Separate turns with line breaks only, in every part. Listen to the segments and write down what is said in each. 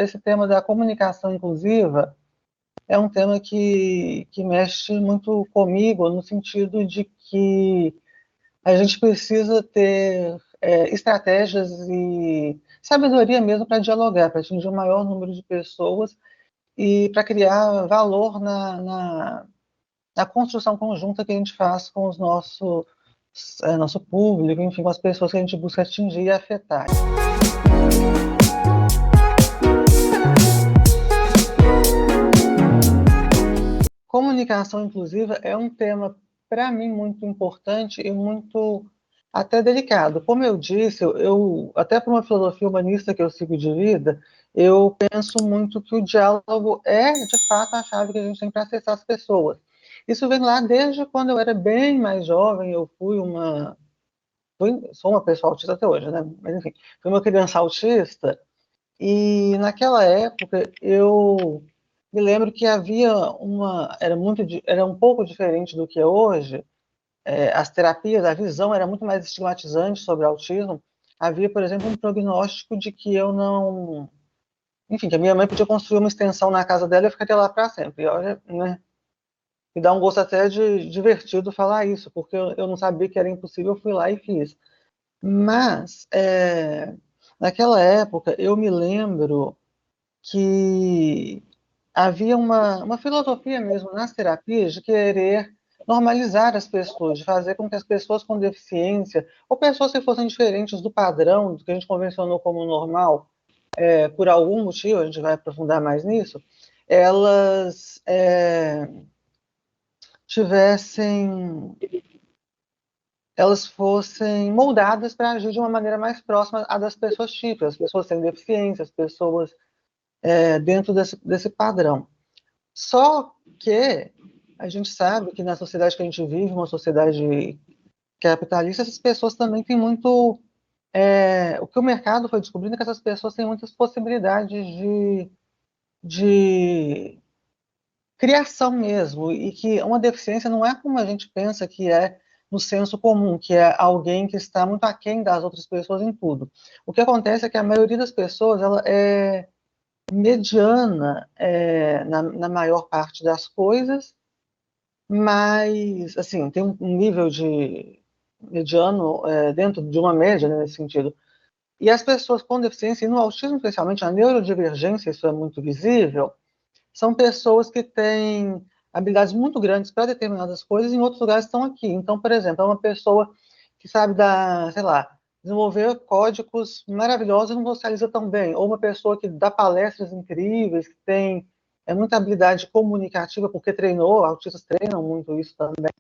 esse tema da comunicação inclusiva é um tema que mexe muito comigo, no sentido de que a gente precisa ter estratégias e sabedoria mesmo para dialogar, para atingir o maior número de pessoas e para criar valor na construção conjunta que a gente faz com os nosso público, enfim, com as pessoas que a gente busca atingir e afetar. Comunicação inclusiva é um tema, para mim, muito importante e muito até delicado. Como eu disse, até para uma filosofia humanista que eu sigo de vida, eu penso muito que o diálogo é, de fato, a chave que a gente tem para acessar as pessoas. Isso vem lá desde quando eu era bem mais jovem, eu sou uma pessoa autista até hoje, né? Mas enfim, fui uma criança autista, e naquela época eu me lembro que havia era um pouco diferente do que é hoje. As terapias, a visão era muito mais estigmatizante sobre autismo. Havia, por exemplo, um prognóstico de que eu não, enfim, que a minha mãe podia construir uma extensão na casa dela e eu ficaria lá para sempre. E olha, né, me dá um gosto até de divertido falar isso, porque eu não sabia que era impossível, eu fui lá e fiz. Mas, naquela época, eu me lembro que havia uma filosofia mesmo nas terapias de querer normalizar as pessoas, de fazer com que as pessoas com deficiência, ou pessoas que fossem diferentes do padrão, do que a gente convencionou como normal, por algum motivo, a gente vai aprofundar mais nisso, elas tivessem, elas fossem moldadas para agir de uma maneira mais próxima à das pessoas típicas, as pessoas sem deficiência, as pessoas dentro desse padrão. Só que a gente sabe que na sociedade que a gente vive, uma sociedade capitalista, essas pessoas também têm muito. O que o mercado foi descobrindo é que essas pessoas têm muitas possibilidades de criação mesmo, e que uma deficiência não é como a gente pensa que é no senso comum, que é alguém que está muito aquém das outras pessoas em tudo. O que acontece é que a maioria das pessoas ela é mediana na maior parte das coisas, mas, assim, tem um nível de mediano dentro de uma média, né, nesse sentido. E as pessoas com deficiência, e no autismo especialmente, a neurodivergência, isso é muito visível, são pessoas que têm habilidades muito grandes para determinadas coisas, e em outros lugares estão aqui. Então, por exemplo, é uma pessoa que sabe sei lá, desenvolver códigos maravilhosos e não socializa tão bem, ou uma pessoa que dá palestras incríveis, que tem muita habilidade comunicativa, porque treinou, autistas treinam muito isso também.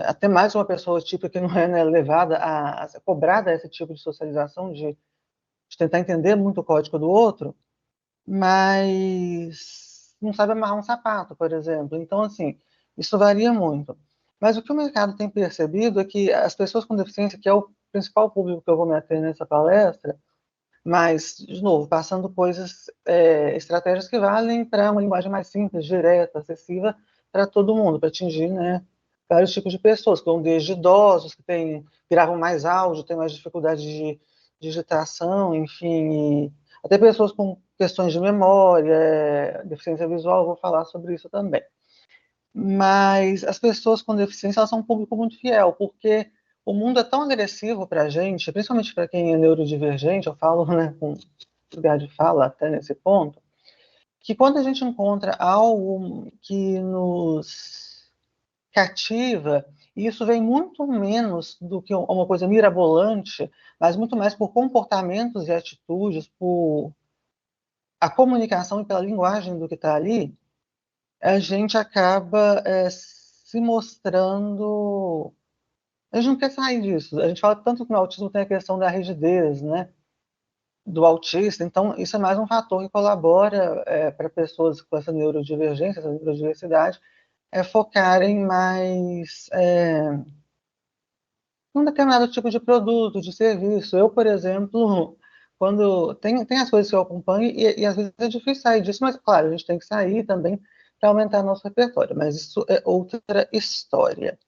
Até mais uma pessoa típica que não é, né, levada a cobrada esse tipo de socialização, de tentar entender muito o código do outro, mas não sabe amarrar um sapato, por exemplo. Então, assim, isso varia muito. Mas o que o mercado tem percebido é que as pessoas com deficiência, que é o principal público que eu vou me ater nessa palestra, mas, de novo, passando coisas, estratégias que valem para uma linguagem mais simples, direta, acessível para todo mundo, para atingir, né, vários tipos de pessoas, como desde idosos que viravam mais áudio, têm mais dificuldade de digitação, enfim, até pessoas com questões de memória, deficiência visual, vou falar sobre isso também. Mas as pessoas com deficiência, elas são um público muito fiel, porque o mundo é tão agressivo para a gente, principalmente para quem é neurodivergente, eu falo, né, com lugar de fala até nesse ponto, que quando a gente encontra algo que nos cativa, e isso vem muito menos do que uma coisa mirabolante, mas muito mais por comportamentos e atitudes, por a comunicação e pela linguagem do que está ali, a gente acaba se mostrando. A gente não quer sair disso. A gente fala tanto que no autismo tem a questão da rigidez, né, do autista, então isso é mais um fator que colabora para pessoas com essa neurodivergência, essa neurodiversidade, focarem mais num determinado tipo de produto, de serviço. Eu, por exemplo, quando tem as coisas que eu acompanho e às vezes é difícil sair disso, mas claro, a gente tem que sair também para aumentar nosso repertório, mas isso é outra história.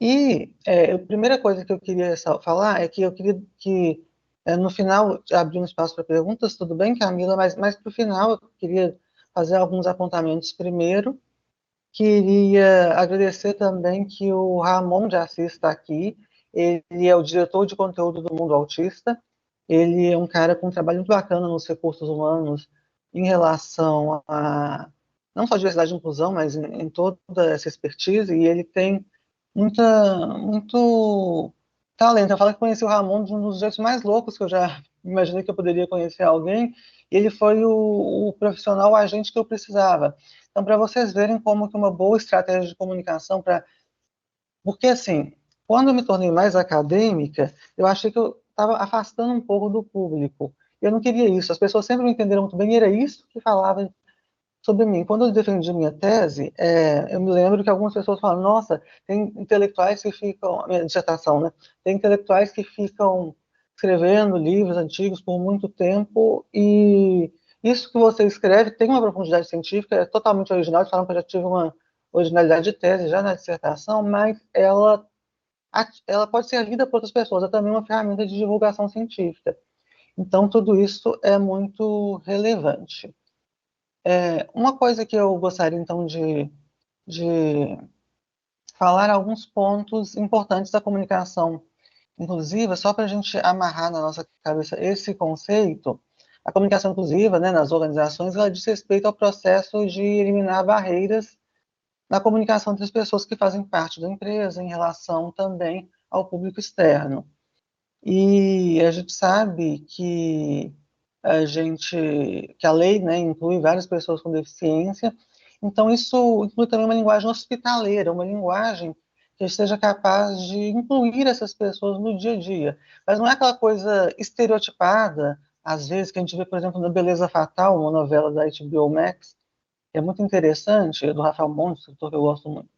E a primeira coisa que eu queria falar é que eu queria que No final, abri um espaço para perguntas, tudo bem, Camila, mas para o final eu queria fazer alguns apontamentos primeiro. Queria agradecer também que o Ramon de Assis está aqui. Ele é o diretor de conteúdo do Mundo Autista. Ele é um cara com um trabalho muito bacana nos recursos humanos em relação a não só diversidade e inclusão, mas em toda essa expertise. E ele tem muito talento. Eu falo que conheci o Ramon de um dos jeitos mais loucos que eu já imaginei que eu poderia conhecer alguém. Ele foi o profissional, o agente que eu precisava. Então, para vocês verem como que uma boa estratégia de comunicação para... Porque, assim, quando eu me tornei mais acadêmica, eu achei que eu estava afastando um pouco do público. Eu não queria isso. As pessoas sempre me entenderam muito bem e era isso que falava sobre mim. Quando eu defendi minha tese, eu me lembro que algumas pessoas falam, nossa, tem intelectuais que ficam... Minha dissertação, né? Tem intelectuais que ficam escrevendo livros antigos por muito tempo e isso que você escreve tem uma profundidade científica, é totalmente original. Eles falam que eu já tive uma originalidade de tese já na dissertação, mas ela pode ser lida por outras pessoas. É também uma ferramenta de divulgação científica. Então, tudo isso é muito relevante. Uma coisa que eu gostaria, então, de falar alguns pontos importantes da comunicação inclusiva, só para a gente amarrar na nossa cabeça esse conceito. A comunicação inclusiva, né, nas organizações, ela diz respeito ao processo de eliminar barreiras na comunicação entre as pessoas que fazem parte da empresa, em relação também ao público externo. E a gente sabe que a lei, né, inclui várias pessoas com deficiência, então isso inclui também uma linguagem hospitaleira, uma linguagem que seja capaz de incluir essas pessoas no dia a dia. Mas não é aquela coisa estereotipada, às vezes, que a gente vê, por exemplo, na Beleza Fatal, uma novela da HBO Max, que é muito interessante, do Rafael Montes, escritor que eu gosto muito.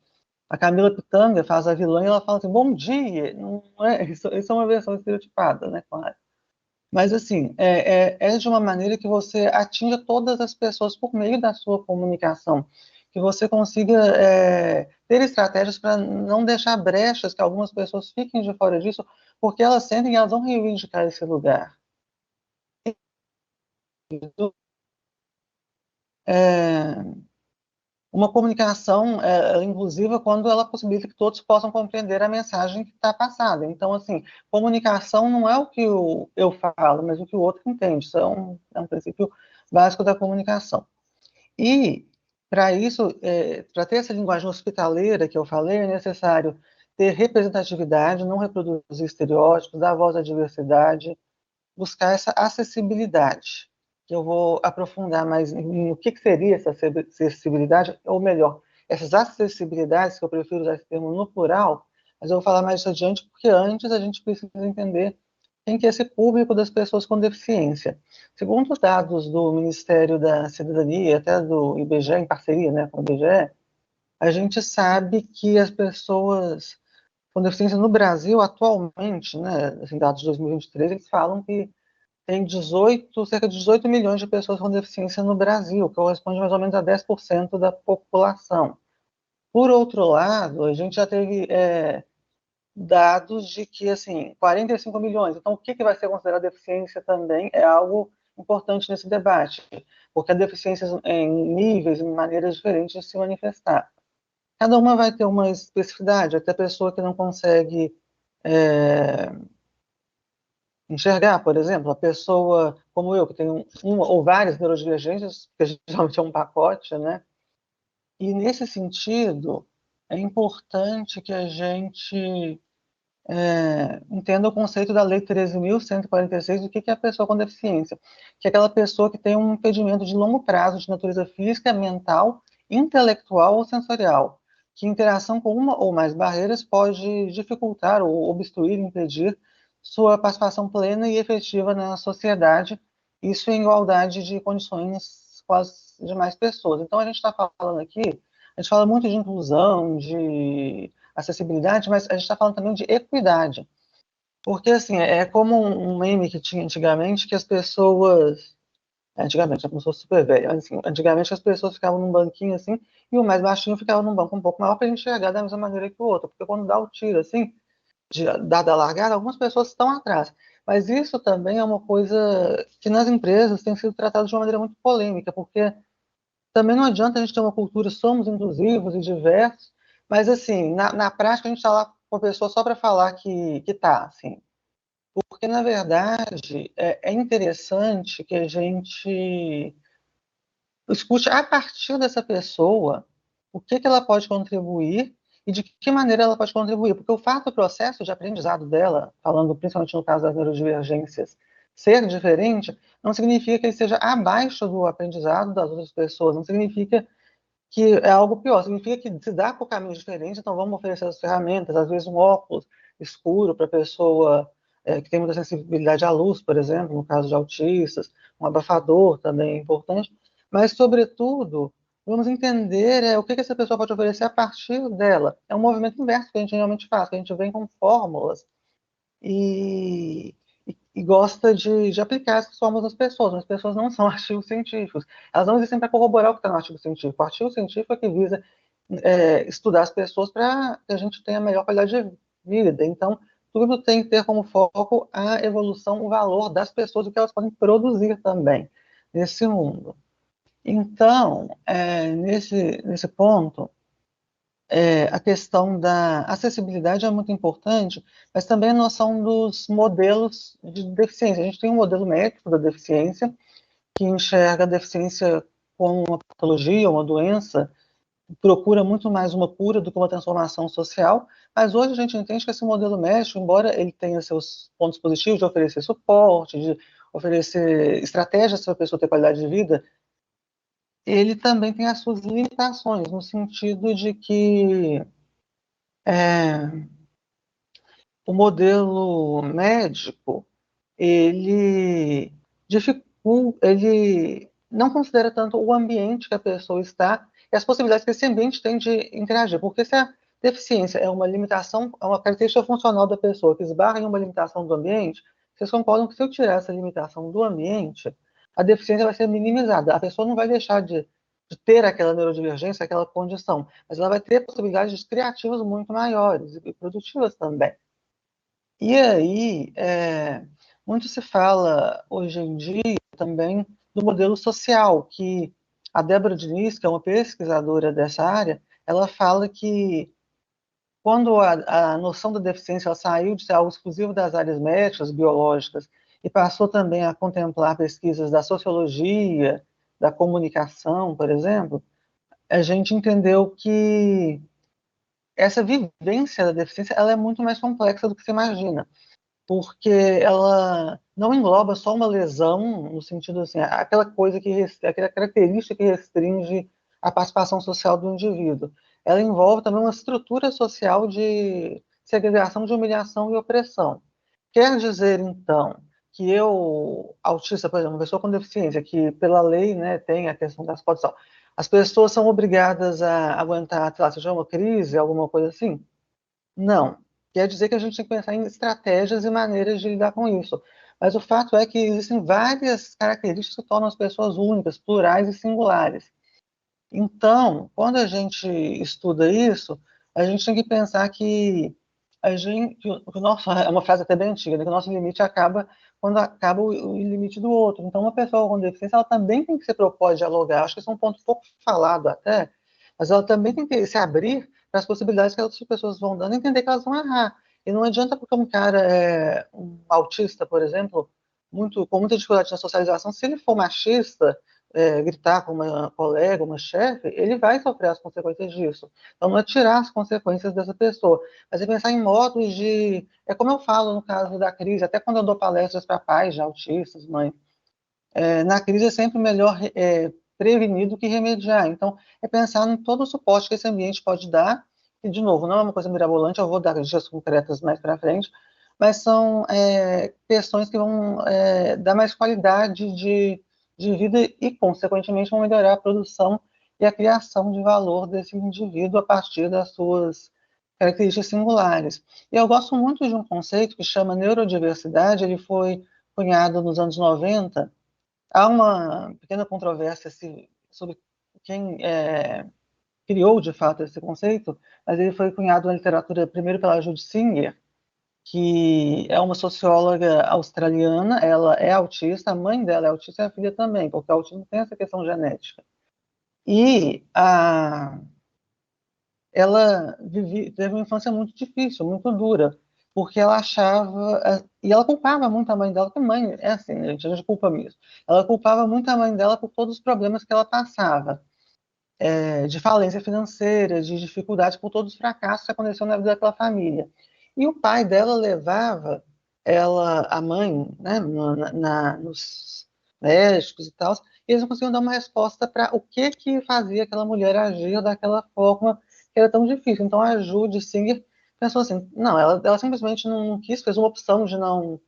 A Camila Pitanga faz a vilã e ela fala assim, bom dia, não é, isso é uma versão estereotipada, né, claro. Mas, assim, é de uma maneira que você atinja todas as pessoas por meio da sua comunicação, que você consiga ter estratégias para não deixar brechas, que algumas pessoas fiquem de fora disso, porque elas sentem que elas vão reivindicar esse lugar. É, uma comunicação inclusiva quando ela possibilita que todos possam compreender a mensagem que está passada. Então, assim, comunicação não é o que eu falo, mas o que o outro entende. Isso é um princípio básico da comunicação. E, para isso, para ter essa linguagem hospitaleira que eu falei, é necessário ter representatividade, não reproduzir estereótipos, dar voz à diversidade, buscar essa acessibilidade, que eu vou aprofundar mais no que seria essa acessibilidade, ou melhor, essas acessibilidades, que eu prefiro usar esse termo no plural, mas eu vou falar mais adiante, porque antes a gente precisa entender quem que é esse público das pessoas com deficiência. Segundo os dados do Ministério da Cidadania, até do IBGE, em parceria, né, com o IBGE, a gente sabe que as pessoas com deficiência no Brasil, atualmente, né, assim, dados de 2023, eles falam que tem cerca de 18 milhões de pessoas com deficiência no Brasil, que corresponde mais ou menos a 10% da população. Por outro lado, a gente já teve dados de que, assim, 45 milhões. Então, o que vai ser considerado deficiência também é algo importante nesse debate, porque a deficiência em níveis, em maneiras diferentes de se manifestar. Cada uma vai ter uma especificidade, até pessoa que não consegue enxergar, por exemplo, a pessoa como eu, que tem uma ou várias neurodivergências, que geralmente é um pacote, né? E nesse sentido, é importante que a gente entenda o conceito da Lei 13.146, do que é a pessoa com deficiência, que é aquela pessoa que tem um impedimento de longo prazo de natureza física, mental, intelectual ou sensorial, que interação com uma ou mais barreiras pode dificultar ou obstruir, impedir sua participação plena e efetiva na sociedade, isso em igualdade de condições com as demais pessoas. Então, a gente está falando aqui, a gente fala muito de inclusão, de acessibilidade, mas a gente está falando também de equidade. Porque, assim, é como um meme que tinha antigamente, que as pessoas... Antigamente, eu sou super velha. Assim, antigamente as pessoas ficavam num banquinho assim, e o mais baixinho ficava num banco um pouco maior para a gente enxergar da mesma maneira que o outro. Porque quando dá o tiro, assim, dada a largada, algumas pessoas estão atrás. Mas isso também é uma coisa que nas empresas tem sido tratado de uma maneira muito polêmica, porque também não adianta a gente ter uma cultura, somos inclusivos e diversos, mas assim, na prática a gente está lá com a pessoa só para falar que tá, assim. Porque, na verdade, é interessante que a gente escute a partir dessa pessoa o que ela pode contribuir e de que maneira ela pode contribuir. Porque o fato do processo de aprendizado dela, falando principalmente no caso das neurodivergências, ser diferente, não significa que ele seja abaixo do aprendizado das outras pessoas, não significa que é algo pior, significa que se dá por caminhos diferentes, então vamos oferecer as ferramentas, às vezes um óculos escuro para a pessoa que tem muita sensibilidade à luz, por exemplo, no caso de autistas, um abafador também é importante, mas, sobretudo, vamos entender o que essa pessoa pode oferecer a partir dela. É um movimento inverso que a gente realmente faz, que a gente vem com fórmulas e, e gosta de aplicar essas fórmulas às pessoas. As pessoas não são artigos científicos. Elas não existem para corroborar o que está no artigo científico. O artigo científico é que visa estudar as pessoas para que a gente tenha a melhor qualidade de vida. Então, tudo tem que ter como foco a evolução, o valor das pessoas, o que elas podem produzir também nesse mundo. Então, nesse ponto, a questão da acessibilidade é muito importante, mas também a noção dos modelos de deficiência. A gente tem um modelo médico da deficiência, que enxerga a deficiência como uma patologia, uma doença, procura muito mais uma cura do que uma transformação social, mas hoje a gente entende que esse modelo médico, embora ele tenha seus pontos positivos de oferecer suporte, de oferecer estratégias para a pessoa ter qualidade de vida, ele também tem as suas limitações, no sentido de que é, o modelo médico, ele ele não considera tanto o ambiente que a pessoa está e as possibilidades que esse ambiente tem de interagir, porque se a deficiência é uma limitação, é uma característica funcional da pessoa que esbarra em uma limitação do ambiente, vocês concordam que se eu tirar essa limitação do ambiente, a deficiência vai ser minimizada. A pessoa não vai deixar de ter aquela neurodivergência, aquela condição, mas ela vai ter possibilidades criativas muito maiores e produtivas também. E aí, muito se fala hoje em dia também do modelo social, que a Débora Diniz, que é uma pesquisadora dessa área, ela fala que quando a noção da deficiência ela saiu de ser algo exclusivo das áreas médicas, biológicas, e passou também a contemplar pesquisas da sociologia, da comunicação, por exemplo, a gente entendeu que essa vivência da deficiência ela é muito mais complexa do que se imagina, porque ela não engloba só uma lesão, no sentido assim, aquela coisa aquela característica que restringe a participação social do indivíduo. Ela envolve também uma estrutura social de segregação, de humilhação e opressão. Quer dizer, então, que eu, autista, por exemplo, uma pessoa com deficiência, que pela lei, né, tem a questão da condição, as pessoas são obrigadas a aguentar, sei lá, seja uma crise, alguma coisa assim? Não. Quer dizer que a gente tem que pensar em estratégias e maneiras de lidar com isso. Mas o fato é que existem várias características que tornam as pessoas únicas, plurais e singulares. Então, quando a gente estuda isso, a gente tem que pensar que que o nosso, é uma frase até bem antiga, né, que o nosso limite acaba quando acaba o limite do outro. Então, uma pessoa com deficiência, ela também tem que ser proposta de dialogar. Acho que isso é um ponto pouco falado até, mas ela também tem que se abrir para as possibilidades que as outras pessoas vão dando e entender que elas vão errar. E não adianta porque um cara é um autista, por exemplo, com muita dificuldade na socialização, se ele for machista, gritar com uma colega, uma chefe, ele vai sofrer as consequências disso. Então, não é tirar as consequências dessa pessoa, mas é pensar em modos de. É como eu falo no caso da crise, até quando eu dou palestras para pais de autistas, mãe, na crise é sempre melhor prevenir do que remediar. Então, é pensar em todo o suporte que esse ambiente pode dar, e, de novo, não é uma coisa mirabolante, eu vou dar dicas concretas mais para frente, mas são questões que vão dar mais qualidade de vida e, consequentemente, vão melhorar a produção e a criação de valor desse indivíduo a partir das suas características singulares. E eu gosto muito de um conceito que chama neurodiversidade, ele foi cunhado nos anos 90. Há uma pequena controvérsia sobre quem criou de fato esse conceito, mas ele foi cunhado na literatura primeiro pela Judith Singer, que é uma socióloga australiana. Ela é autista, a mãe dela é autista e a filha também, porque o autismo tem essa questão genética. E ela teve uma infância muito difícil, muito dura, porque ela achava, e ela culpava muito a mãe dela, que mãe é assim, né, gente, a gente culpa mesmo. Ela culpava muito a mãe dela por todos os problemas que ela passava, de falência financeira, de dificuldade, por todos os fracassos que aconteceram na vida daquela família. E o pai dela levava ela, a mãe, né, nos médicos e tal, e eles não conseguiam dar uma resposta para o que que fazia aquela mulher agir daquela forma que era tão difícil. Então a Judy Singer pensou assim, não, ela simplesmente não quis, fez uma opção de não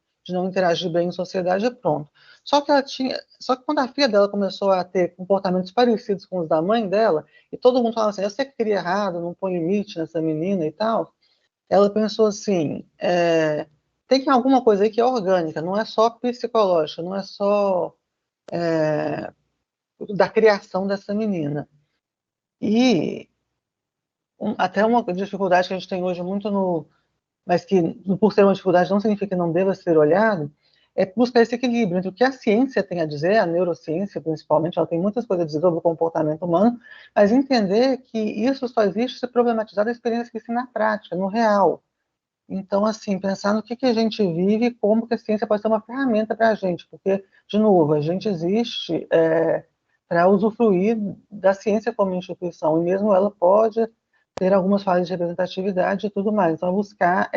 interagir bem em sociedade e pronto. Só que quando a filha dela começou a ter comportamentos parecidos com os da mãe dela, e todo mundo falava assim, eu sei que queria errado, não põe limite nessa menina e tal, ela pensou assim, tem alguma coisa aí que é orgânica, não é só psicológica, não é só da criação dessa menina. E até uma dificuldade que a gente tem hoje muito mas que por ser uma dificuldade não significa que não deva ser olhado, é buscar esse equilíbrio entre o que a ciência tem a dizer, a neurociência principalmente, ela tem muitas coisas a dizer sobre o comportamento humano, mas entender que isso só existe se problematizar a experiência que se na prática, no real. Então, assim, pensar no que a gente vive e como que a ciência pode ser uma ferramenta para a gente, porque, de novo, a gente existe para usufruir da ciência como instituição, e mesmo ela pode ter algumas falhas de representatividade e tudo mais. Então, buscar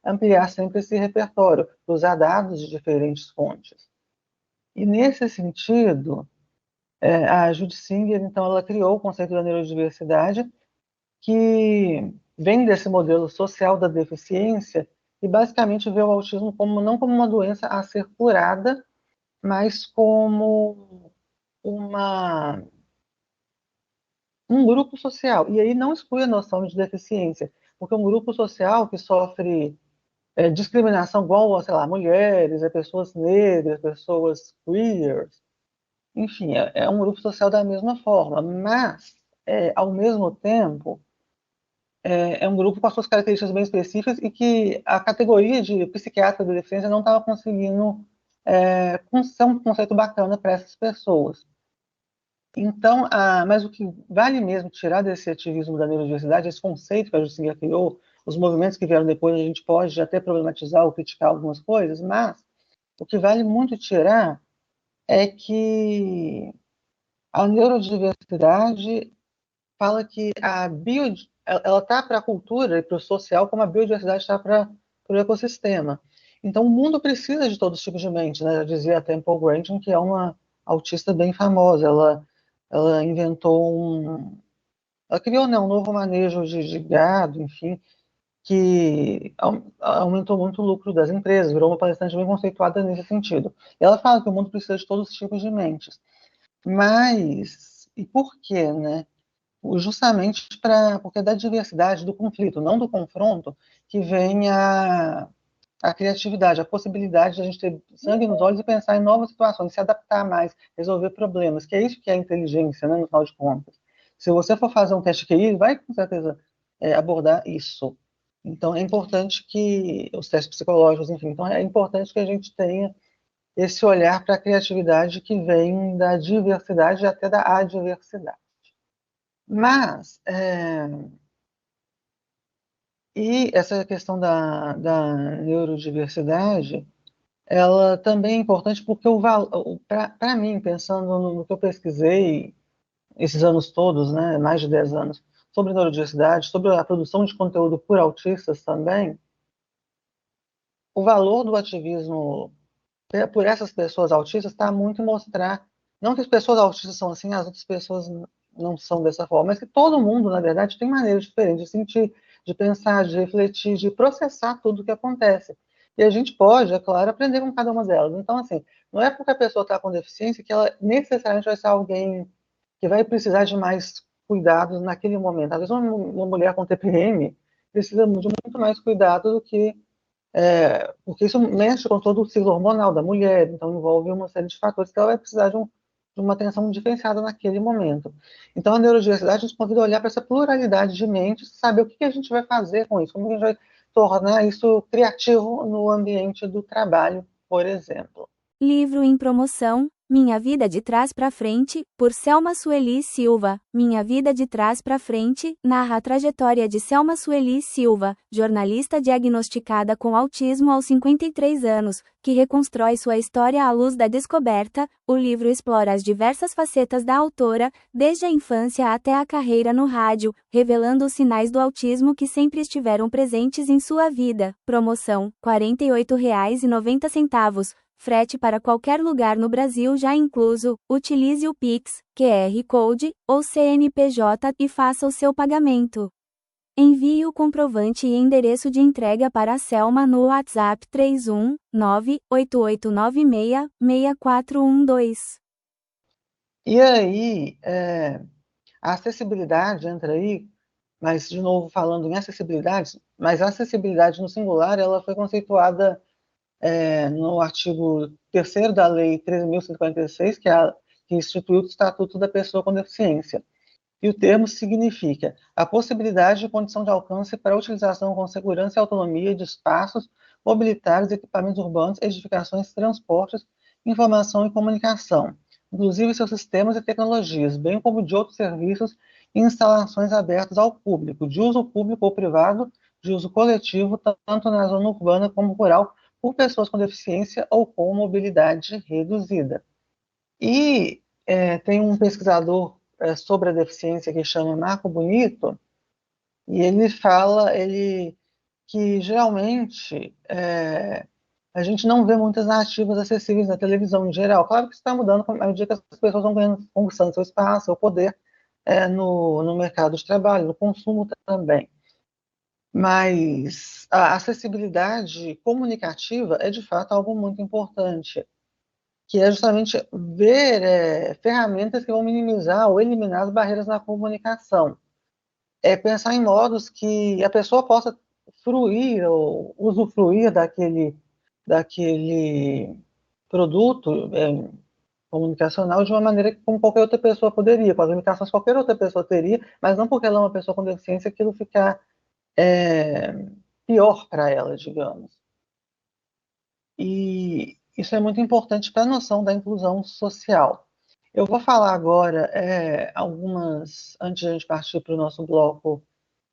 ampliar sempre esse repertório, usar dados de diferentes fontes. E, nesse sentido, a Judy Singer, então, ela criou o conceito da neurodiversidade, que vem desse modelo social da deficiência e basicamente vê o autismo como não como uma doença a ser curada, mas como uma, um grupo social. E aí não exclui a noção de deficiência, porque um grupo social que sofre discriminação igual, sei lá, mulheres, pessoas negras, pessoas queers, enfim, é um grupo social da mesma forma, mas, ao mesmo tempo, é um grupo com as suas características bem específicas e que a categoria de psiquiatra de deficiência não estava conseguindo ser um conceito bacana para essas pessoas. Então, mas o que vale mesmo tirar desse ativismo da neurodiversidade, esse conceito que a Justiça criou, os movimentos que vieram depois, a gente pode até problematizar ou criticar algumas coisas, mas o que vale muito tirar é que a neurodiversidade fala que ela está para a cultura e para o social como a biodiversidade está para o ecossistema. Então, o mundo precisa de todos os tipos de mente, né? Já dizia a Temple Grandin, que é uma autista bem famosa. Ela inventou ela criou, né, um novo manejo de gado, enfim, que aumentou muito o lucro das empresas, virou uma palestrante bem conceituada nesse sentido. E ela fala que o mundo precisa de todos os tipos de mentes. Mas, e por quê, né? Justamente porque é da diversidade, do conflito, não do confronto, que vem a criatividade, a possibilidade de a gente ter sangue nos olhos e pensar em novas situações, se adaptar mais, resolver problemas, que é isso que é a inteligência, né, no final de contas. Se você for fazer um teste QI, vai com certeza abordar isso. Então, é importante que os testes psicológicos, enfim, então é importante que a gente tenha esse olhar para a criatividade que vem da diversidade e até da adversidade. Mas, e essa questão da neurodiversidade, ela também é importante porque para mim, pensando no que eu pesquisei esses anos todos, né, mais de 10 anos, sobre neurodiversidade, sobre a produção de conteúdo por autistas também, o valor do ativismo por essas pessoas autistas está muito em mostrar, não que as pessoas autistas são assim, as outras pessoas não são dessa forma, mas que todo mundo, na verdade, tem maneiras diferentes de sentir, de pensar, de refletir, de processar tudo o que acontece. E a gente pode, é claro, aprender com cada uma delas. Então, assim, não é porque a pessoa está com deficiência que ela necessariamente vai ser alguém que vai precisar de mais cuidados naquele momento. Às vezes, uma mulher com TPM precisa de muito mais cuidado do que porque isso mexe com todo o ciclo hormonal da mulher, então envolve uma série de fatores que ela vai precisar de uma atenção diferenciada naquele momento. Então, a neurodiversidade nos convida a olhar para essa pluralidade de mentes, saber o que a gente vai fazer com isso, como a gente vai tornar isso criativo no ambiente do trabalho, por exemplo.
Livro em promoção, Minha Vida de Trás para Frente, por Selma Sueli Silva. Minha Vida de Trás para Frente, narra a trajetória de Selma Sueli Silva, jornalista diagnosticada com autismo aos 53 anos, que reconstrói sua história à luz da descoberta. O livro explora as diversas facetas da autora, desde a infância até a carreira no rádio, revelando os sinais do autismo que sempre estiveram presentes em sua vida. Promoção, R$ 48,90. Frete para qualquer lugar no Brasil já incluso. Utilize o Pix, QR Code ou CNPJ e faça o seu pagamento. Envie o comprovante e endereço de entrega para a Selma no WhatsApp 31988966412.
E aí, a acessibilidade entra aí, mas, de novo, falando em acessibilidade, mas a acessibilidade no singular, ela foi conceituada no artigo 3º da Lei 13.146, que instituiu o Estatuto da Pessoa com Deficiência. E o termo significa a possibilidade de condição de alcance para a utilização com segurança e autonomia de espaços mobilitários, equipamentos urbanos, edificações, transportes, informação e comunicação, inclusive seus sistemas e tecnologias, bem como de outros serviços e instalações abertas ao público, de uso público ou privado, de uso coletivo, tanto na zona urbana como rural, por pessoas com deficiência ou com mobilidade reduzida. E tem um pesquisador sobre a deficiência que chama Marco Bonito, e ele fala que geralmente a gente não vê muitas narrativas acessíveis na televisão em geral. Claro que isso está mudando à medida que as pessoas vão ganhando, conquistando seu espaço, seu poder no mercado de trabalho, no consumo também. Mas a acessibilidade comunicativa é, de fato, algo muito importante, que é justamente ver ferramentas que vão minimizar ou eliminar as barreiras na comunicação. É pensar em modos que a pessoa possa fruir ou usufruir daquele produto comunicacional de uma maneira que como qualquer outra pessoa poderia, com as limitações que qualquer outra pessoa teria, mas não porque ela é uma pessoa com deficiência aquilo ficar pior para ela, digamos. E isso é muito importante para a noção da inclusão social. Eu vou falar agora antes de a gente partir para o nosso bloco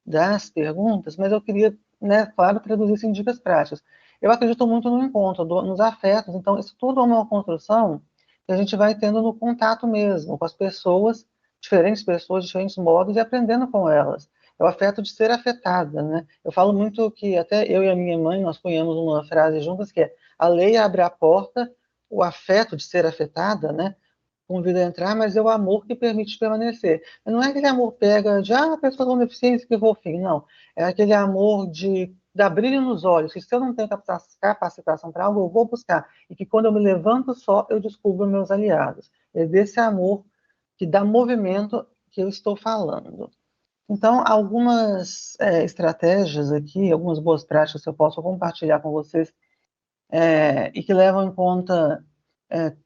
das perguntas, mas eu queria, né, claro, traduzir isso em dicas práticas. Eu acredito muito no encontro, nos afetos, então isso tudo é uma construção que a gente vai tendo no contato mesmo, com as pessoas, diferentes modos, e aprendendo com elas. É o afeto de ser afetada, né? Eu falo muito que até eu e a minha mãe, nós cunhamos uma frase juntas que é: a lei abre a porta, o afeto de ser afetada, né? Convida a entrar, mas é o amor que permite permanecer. Não é aquele amor pega de, a pessoa com deficiência, que fofinho, não. É aquele amor de dar brilho nos olhos, que se eu não tenho capacitação para algo, eu vou buscar. E que quando eu me levanto só, eu descubro meus aliados. É desse amor que dá movimento que eu estou falando. Então, algumas estratégias aqui, algumas boas práticas que eu posso compartilhar com vocês e que levam em conta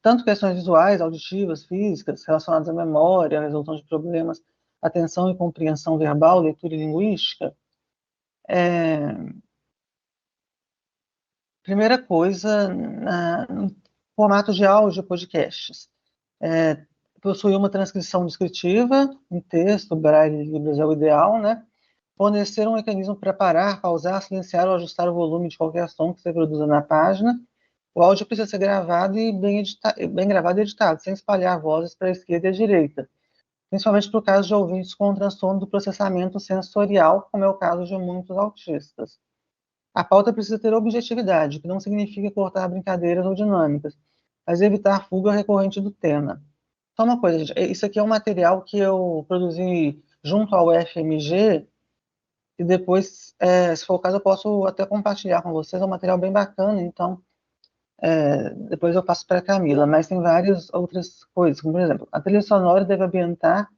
tanto questões visuais, auditivas, físicas, relacionadas à memória, à resolução de problemas, atenção e compreensão verbal, leitura e linguística. Primeira coisa, no formato de áudio podcasts. Possuir uma transcrição descritiva, em texto, braille e libras é o ideal, né? Fornecer um mecanismo para parar, pausar, silenciar ou ajustar o volume de qualquer som que você produza na página. O áudio precisa ser gravado e bem gravado e editado, sem espalhar vozes para a esquerda e a direita, principalmente para o caso de ouvintes com transtorno do processamento sensorial, como é o caso de muitos autistas. A pauta precisa ter objetividade, que não significa cortar brincadeiras ou dinâmicas, mas evitar fuga recorrente do tema. Só uma coisa, gente, isso aqui é um material que eu produzi junto ao FMG, e depois, se for o caso, eu posso até compartilhar com vocês, é um material bem bacana, então depois eu passo para a Camila, mas tem várias outras coisas, como por exemplo, a trilha sonora deve ambientar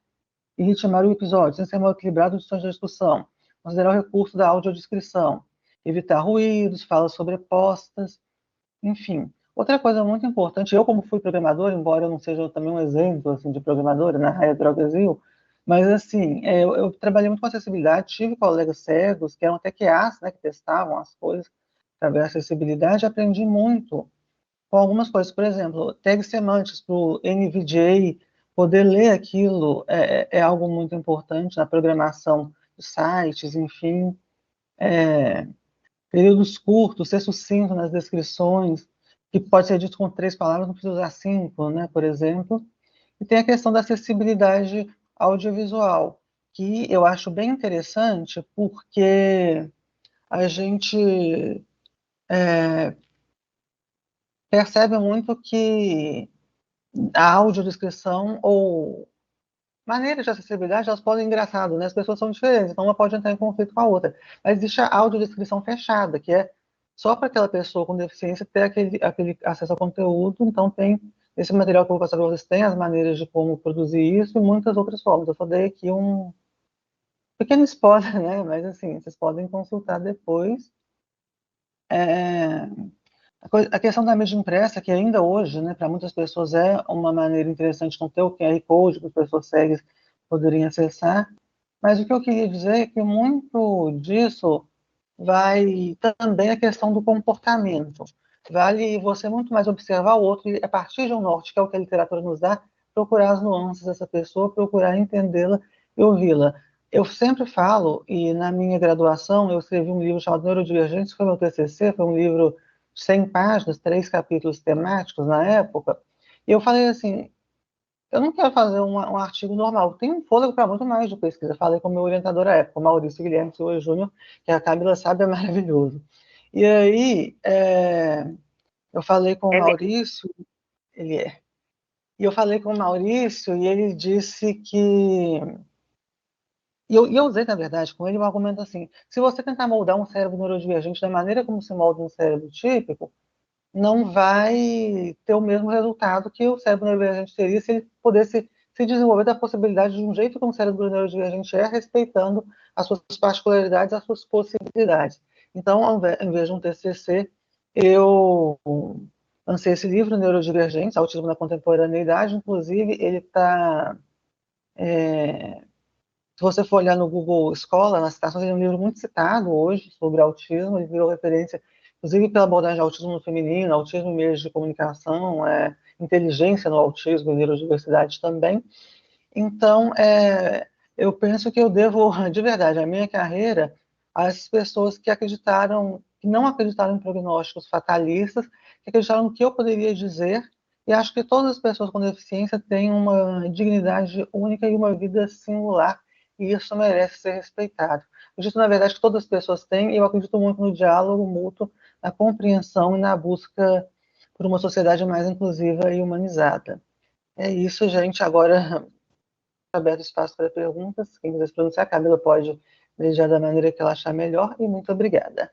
e ritmar o episódio, sem ser mal equilibrado de sons de discussão, considerar o recurso da audiodescrição, evitar ruídos, falas sobrepostas, enfim. Outra coisa muito importante, eu como fui programador, embora eu não seja também um exemplo assim, de programadora na Raia Drogasil, Mas, assim, eu trabalhei muito com acessibilidade, tive colegas cegos, que eram até QAs, né, que testavam as coisas para ver a acessibilidade, aprendi muito com algumas coisas. Por exemplo, tags semânticos para o NVDA, poder ler aquilo é algo muito importante na programação de sites, enfim. Períodos curtos, ser sucinto nas descrições, que pode ser dito com 3 palavras, não precisa usar 5, né, por exemplo. E tem a questão da acessibilidade audiovisual, que eu acho bem interessante, porque a gente percebe muito que a audiodescrição ou maneiras de acessibilidade, elas podem, engraçado, né? As pessoas são diferentes, então uma pode entrar em conflito com a outra. Mas existe a audiodescrição fechada, que é só para aquela pessoa com deficiência ter aquele acesso ao conteúdo. Então tem esse material que eu vou passar para vocês, tem as maneiras de como produzir isso e muitas outras formas. Eu só dei aqui um pequeno spoiler, né? Mas assim, vocês podem consultar depois. É, a questão da mídia impressa, que ainda hoje, né, para muitas pessoas é uma maneira interessante não ter o QR Code que as pessoas cegas poderiam acessar, mas o que eu queria dizer é que muito disso vai também a questão do comportamento. Vale você muito mais observar o outro e, a partir de um norte, que é o que a literatura nos dá, procurar as nuances dessa pessoa, procurar entendê-la e ouvi-la. Eu sempre falo, e na minha graduação eu escrevi um livro chamado Neurodivergência, foi meu TCC, foi um livro de 100 páginas, 3 capítulos temáticos na época, e eu falei assim, eu não quero fazer um artigo normal, tem um fôlego para muito mais de pesquisa. Falei com o meu orientador à época, o Maurício Guilherme Silva Júnior, que a Camila sabe, é maravilhoso. E aí, eu falei com o
É mesmo.
Maurício, ele é. E eu falei com o Maurício e ele disse que. E eu usei, na verdade, com ele um argumento assim: se você tentar moldar um cérebro neurodivergente da maneira como se molda um cérebro típico, não vai ter o mesmo resultado que o cérebro neurodivergente teria se ele pudesse se desenvolver da possibilidade de um jeito como o cérebro neurodivergente é, respeitando as suas particularidades, as suas possibilidades. Então, ao invés de um TCC, eu lancei esse livro, Neurodivergentes, Autismo na Contemporaneidade. Inclusive, ele está... se você for olhar no Google Escola, nas citações, ele é um livro muito citado hoje sobre autismo, ele virou referência, inclusive pela abordagem de autismo no feminino, autismo em meios de comunicação, inteligência no autismo e neurodiversidade também. Então, eu penso que eu devo, de verdade, a minha carreira às pessoas que acreditaram, que não acreditaram em prognósticos fatalistas, que acreditaram no que eu poderia dizer, e acho que todas as pessoas com deficiência têm uma dignidade única e uma vida singular, e isso merece ser respeitado. Eu acredito, na verdade, que todas as pessoas têm, e eu acredito muito no diálogo mútuo, na compreensão e na busca por uma sociedade mais inclusiva e humanizada. É isso, gente. Agora aberto espaço para perguntas. Quem quiser se pronunciar, a Camila pode desejar da maneira que ela achar melhor. E muito obrigada.